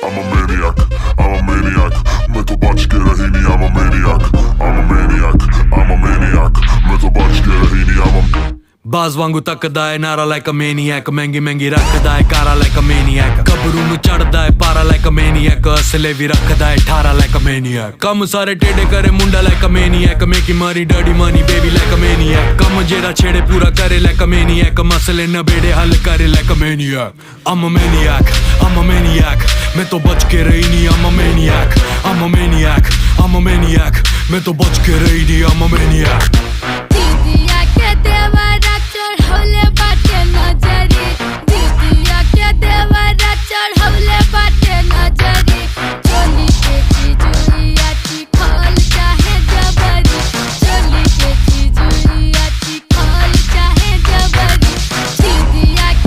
I'm a maniac, I'm a maniac. मैं तो बच के रही नहीं, I'm a maniac, I'm a maniac, I'm a maniac. मैं तो बच के रही नहीं, I'm a बाज वांगू तकदा है नारा like a maniac. महंगी महंगी रखदा है कारा like a maniac. गबरू नू चढ़दा है पारा like a maniac. असले भी रखदा है ठारा like a maniac. कम सारे टेढ़े करे मुंडा like a maniac. मेकी मारी dirty Mani baby like a maniac. कम जेड़ा छेड़े पूरा करे like a maniac. मसले न बेड़े हल करे like a maniac. I'm a maniac, I'm a maniac. मैं तो बच के रही नहीं, I'm a maniac, I'm a maniac, I'm a maniac. मैं तो बच के रही नहीं, I'm a maniac. Didi, I get there, but I don't hold it.